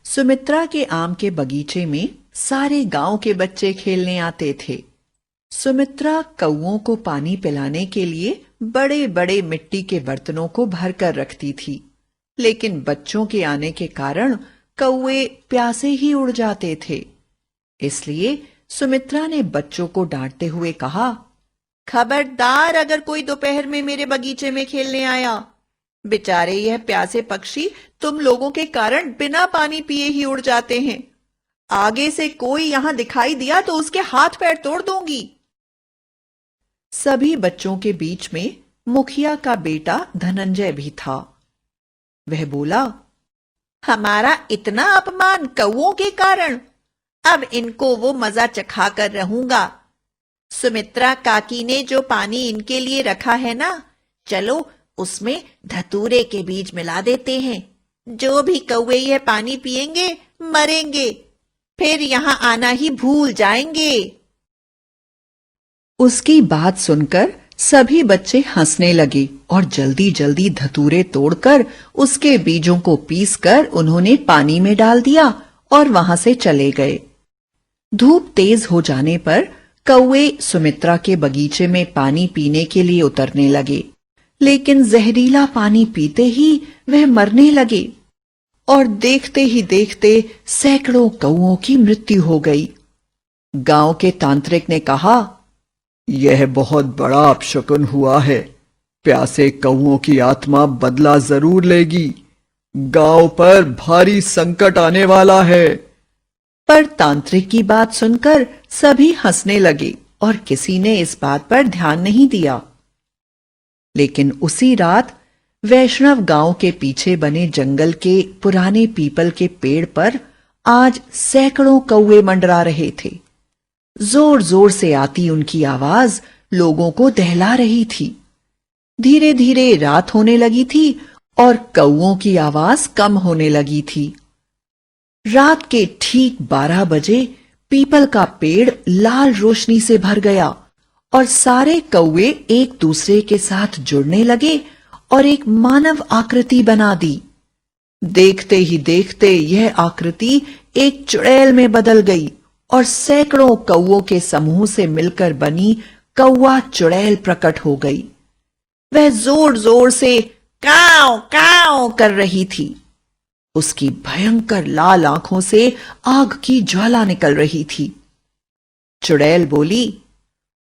सुमित्रा के आम के बगीचे में सारे गांव के बच्चे खेलने आते थे। सुमित्रा कौओं को पानी पिलाने के लिए बड़े बड़े मिट्टी के बर्तनों को भरकर रखती थी, लेकिन बच्चों के आने के कारण कौए प्यासे ही उड़ जाते थे। इसलिए सुमित्रा ने बच्चों को डांटते हुए कहा, खबरदार अगर कोई दोपहर में मेरे बगीचे में खेलने आया। बेचारे यह प्यासे पक्षी तुम लोगों के कारण बिना पानी पिए ही उड़ जाते हैं। आगे से कोई यहां दिखाई दिया तो उसके हाथ पैर तोड़ दूंगी। सभी बच्चों के बीच में मुखिया का बेटा धनंजय भी था। वह बोला, हमारा इतना अपमान कौओं के कारण, अब इनको वो मजा चखा कर रहूंगा। सुमित्रा काकी ने जो पानी इनके लिए रखा है ना, चलो उसमें धतूरे के बीज मिला देते हैं। जो भी कौवे यह पानी पिएंगे मरेंगे, फिर यहां आना ही भूल जाएंगे। उसकी बात सुनकर सभी बच्चे हंसने लगे और जल्दी जल्दी धतूरे तोड़कर उसके बीजों को पीसकर उन्होंने पानी में डाल दिया और वहां से चले गए। धूप तेज हो जाने पर कौवे सुमित्रा के बगीचे में पानी पीने के लिए उतरने लगे, लेकिन जहरीला पानी पीते ही वह मरने लगे और देखते ही देखते सैकड़ों कौओं की मृत्यु हो गई। गांव के तांत्रिक ने कहा, यह बहुत बड़ा अपशकुन हुआ है। प्यासे कौओं की आत्मा बदला जरूर लेगी। गांव पर भारी संकट आने वाला है। पर तांत्रिक की बात सुनकर सभी हंसने लगे और किसी ने इस बात पर ध्यान नहीं दिया। लेकिन उसी रात वैष्णव गांव के पीछे बने जंगल के पुराने पीपल के पेड़ पर आज सैकड़ों कौवे मंडरा रहे थे। जोर जोर से आती उनकी आवाज लोगों को दहला रही थी। धीरे धीरे रात होने लगी थी और कौओं की आवाज कम होने लगी थी। रात के ठीक 12 बजे पीपल का पेड़ लाल रोशनी से भर गया और सारे कौवे एक दूसरे के साथ जुड़ने लगे और एक मानव आकृति बना दी। देखते ही देखते यह आकृति एक चुड़ैल में बदल गई और सैकड़ों कौओं के समूह से मिलकर बनी कौवा चुड़ैल प्रकट हो गई। वह जोर जोर से काव काव कर रही थी। उसकी भयंकर लाल आंखों से आग की ज्वाला निकल रही थी। चुड़ैल बोली,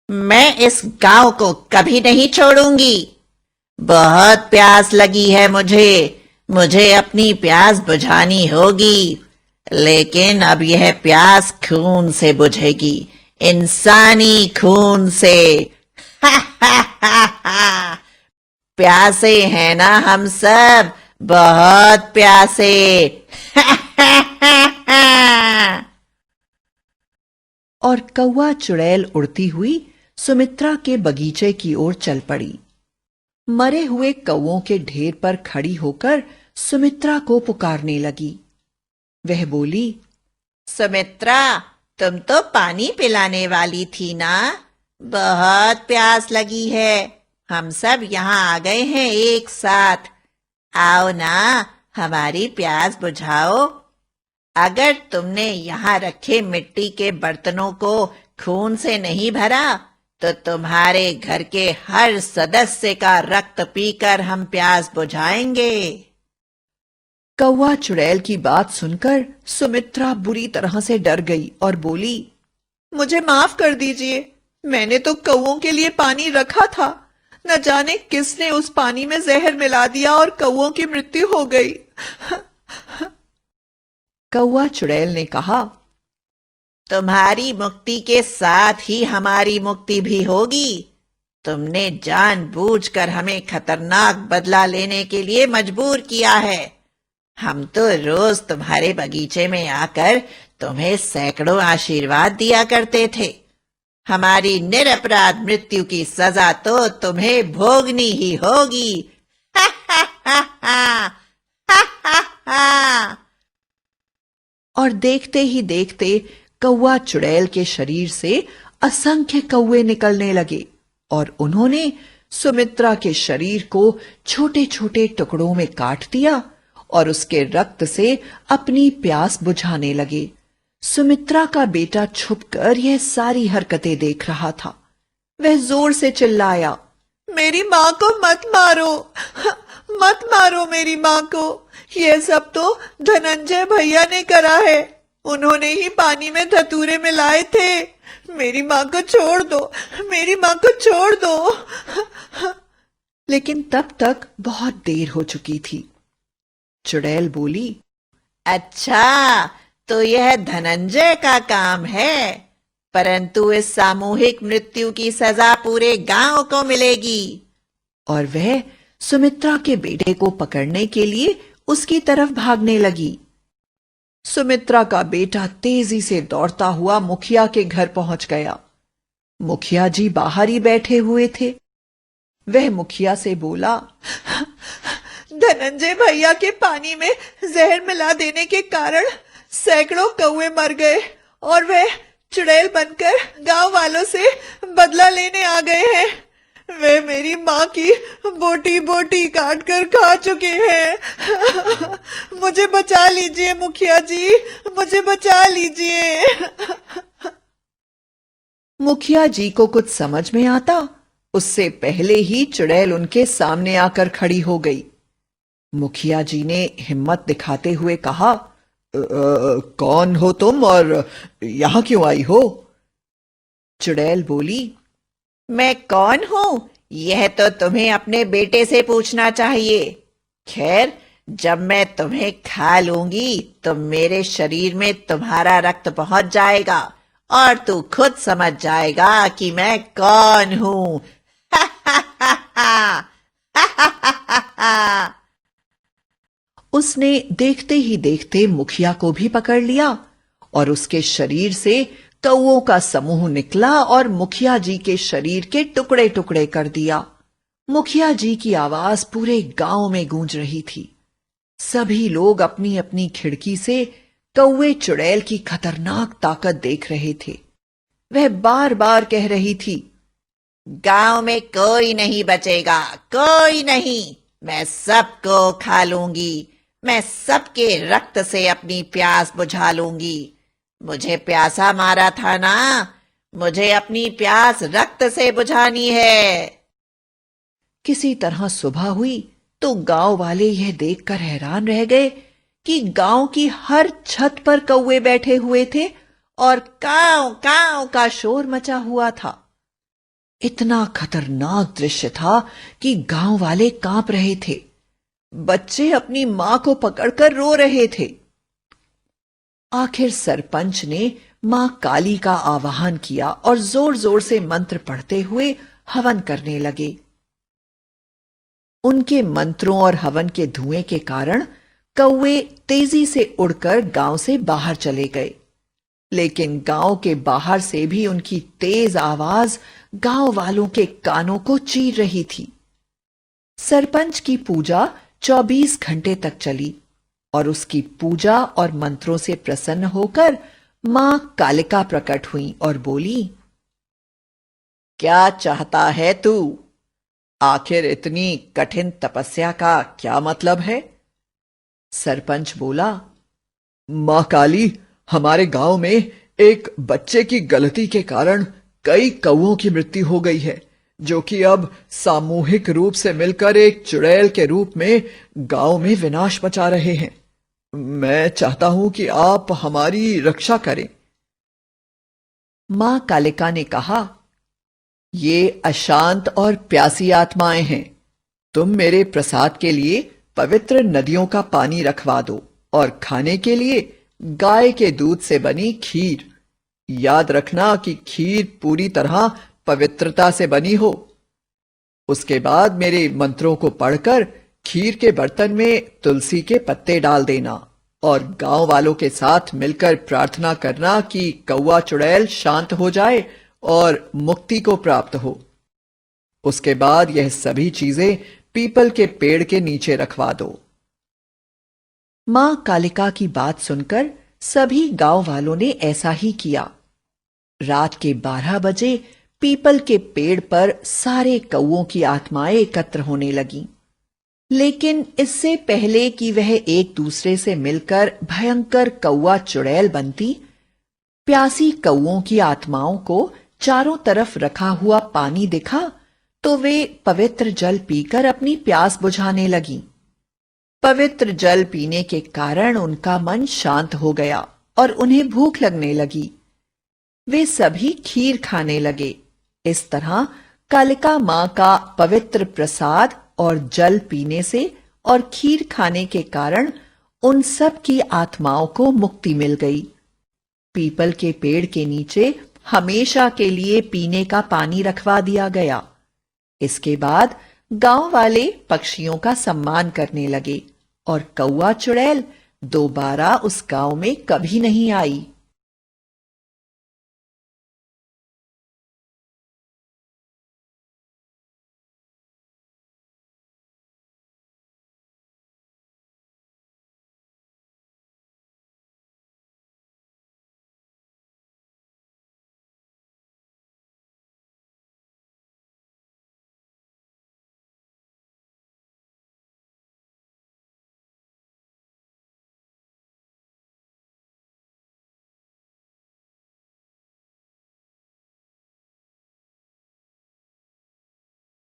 मैं इस गांव को कभी नहीं छोड़ूंगी। बहुत प्यास लगी है मुझे अपनी प्यास बुझानी होगी, लेकिन अब यह प्यास खून से बुझेगी, इंसानी खून से। प्यासे हैं ना हम सब, बहुत प्यासे। और कौवा चुड़ैल उड़ती हुई सुमित्रा के बगीचे की ओर चल पड़ी। मरे हुए कौवों के ढेर पर खड़ी होकर सुमित्रा को पुकारने लगी। वह बोली, सुमित्रा, तुम तो पानी पिलाने वाली थी ना? बहुत प्यास लगी है। हम सब यहाँ आ गए हैं एक साथ। आओ ना, हमारी प्यास बुझाओ। अगर तुमने यहाँ रखे मिट्टी के बर्तनों को खून से नहीं भरा, तो तुम्हारे घर के हर सदस्य का रक्त पीकर हम प्यास बुझाएंगे। कौवा चुड़ैल की बात सुनकर सुमित्रा बुरी तरह से डर गई और बोली, मुझे माफ कर दीजिए। मैंने तो कौवों के लिए पानी रखा था। न जाने किसने उस पानी में जहर मिला दिया और कौवों की मृत्यु हो गई। कौवा चुड़ैल ने कहा, तुम्हारी मुक्ति के साथ ही हमारी मुक्ति भी होगी। तुमने जानबूझकर हमें खतरनाक बदला लेने के लिए मजबूर किया है। हम तो रोज तुम्हारे बगीचे में आकर तुम्हें सैकड़ों आशीर्वाद दिया करते थे। हमारी निरपराध मृत्यु की सजा तो तुम्हें भोगनी ही होगी। और देखते ही देखते कौवा चुड़ैल के शरीर से असंख्य कौवे निकलने लगे और उन्होंने सुमित्रा के शरीर को छोटे छोटे टुकड़ों में काट दिया और उसके रक्त से अपनी प्यास बुझाने लगे। सुमित्रा का बेटा छुपकर यह सारी हरकतें देख रहा था। वह जोर से चिल्लाया, मेरी माँ को मत मारो, मत मारो मेरी माँ को। यह सब तो धनंजय भैया ने करा है। उन्होंने ही पानी में धतूरे मिलाए थे। मेरी माँ को छोड़ दो, मेरी माँ को छोड़ दो। लेकिन तब तक बहुत देर हो चुकी थी। चुड़ैल बोली, अच्छा, तो यह धनंजय का काम है, परंतु इस सामूहिक मृत्यु की सजा पूरे गांव को मिलेगी। और वह सुमित्रा के बेटे को पकड़ने के लिए उसकी तरफ भागने लगी। सुमित्रा का बेटा तेजी से दौड़ता हुआ मुखिया के घर पहुंच गया। मुखिया जी बाहर ही बैठे हुए थे। वह मुखिया से बोला, धनंजय भैया के पानी में जहर मिला देने के कारण सैकड़ों कौवे मर गए और वह चुड़ैल बनकर गांव वालों से बदला लेने आ गए हैं। वे मेरी माँ की बोटी बोटी काट कर खा चुके हैं। मुझे बचा लीजिए मुखिया जी, मुझे बचा लीजिए। मुखिया जी को कुछ समझ में आता उससे पहले ही चुड़ैल उनके सामने आकर खड़ी हो गई। मुखिया जी ने हिम्मत दिखाते हुए कहा, कौन हो तुम और यहां क्यों आई हो? चुड़ैल बोली, मैं कौन हूं यह तो तुम्हें अपने बेटे से पूछना चाहिए। खैर, जब मैं तुम्हें खा लूंगी तो मेरे शरीर में तुम्हारा रक्त पहुंच जाएगा और तू खुद समझ जाएगा कि मैं कौन हूं। उसने देखते ही देखते मुखिया को भी पकड़ लिया और उसके शरीर से कौओं का समूह निकला और मुखिया जी के शरीर के टुकड़े टुकड़े कर दिया। मुखिया जी की आवाज पूरे गांव में गूंज रही थी। सभी लोग अपनी अपनी खिड़की से कौवे चुड़ैल की खतरनाक ताकत देख रहे थे। वह बार बार कह रही थी, गांव में कोई नहीं बचेगा, कोई नहीं। मैं सबको खा लूंगी, मैं सबके रक्त से अपनी प्यास बुझा लूंगी। मुझे प्यासा मारा था ना, मुझे अपनी प्यास रक्त से बुझानी है। किसी तरह सुबह हुई तो गांव वाले यह देखकर हैरान रह गए कि गांव की हर छत पर कौवे बैठे हुए थे और काव काव का शोर मचा हुआ था। इतना खतरनाक दृश्य था कि गांव वाले कांप रहे थे। बच्चे अपनी मां को पकड़कर रो रहे थे। आखिर सरपंच ने मां काली का आवाहन किया और जोर जोर से मंत्र पढ़ते हुए हवन करने लगे। उनके मंत्रों और हवन के धुएं के कारण कौवे तेजी से उड़कर गांव से बाहर चले गए। लेकिन गांव के बाहर से भी उनकी तेज आवाज गांव वालों के कानों को चीर रही थी। सरपंच की पूजा 24 घंटे तक चली और उसकी पूजा और मंत्रों से प्रसन्न होकर मां कालिका प्रकट हुई और बोली, क्या चाहता है तू? आखिर इतनी कठिन तपस्या का क्या मतलब है? सरपंच बोला, मां काली, हमारे गांव में एक बच्चे की गलती के कारण कई कौवों की मृत्यु हो गई है, जो कि अब सामूहिक रूप से मिलकर एक चुड़ैल के रूप में गांव में विनाश मचा रहे हैं। मैं चाहता हूं कि आप हमारी रक्षा करें। मां कालिका ने कहा, ये अशांत और प्यासी आत्माएं हैं। तुम मेरे प्रसाद के लिए पवित्र नदियों का पानी रखवा दो और खाने के लिए गाय के दूध से बनी खीर। याद रखना कि खीर पूरी तरह पवित्रता से बनी हो। उसके बाद मेरे मंत्रों को पढ़कर खीर के बर्तन में तुलसी के पत्ते डाल देना और गांव वालों के साथ मिलकर प्रार्थना करना कि कौवा चुड़ैल शांत हो जाए और मुक्ति को प्राप्त हो। उसके बाद यह सभी चीजें पीपल के पेड़ के नीचे रखवा दो। मां कालिका की बात सुनकर सभी गांव वालों ने ऐसा ही किया। रात के 12 बजे पीपल के पेड़ पर सारे कौवों की आत्माएं एकत्र होने लगीं। लेकिन इससे पहले कि वह एक दूसरे से मिलकर भयंकर कौवा चुड़ैल बनती, प्यासी कौओं की आत्माओं को चारों तरफ रखा हुआ पानी दिखा तो वे पवित्र जल पीकर अपनी प्यास बुझाने लगीं। पवित्र जल पीने के कारण उनका मन शांत हो गया और उन्हें भूख लगने लगी। वे सभी खीर खाने लगे। इस तरह कालिका मां का पवित्र प्रसाद और जल पीने से और खीर खाने के कारण उन सब की आत्माओं को मुक्ति मिल गई। पीपल के पेड़ के नीचे हमेशा के लिए पीने का पानी रखवा दिया गया। इसके बाद गांव वाले पक्षियों का सम्मान करने लगे और कौवा चुड़ैल दोबारा उस गांव में कभी नहीं आई।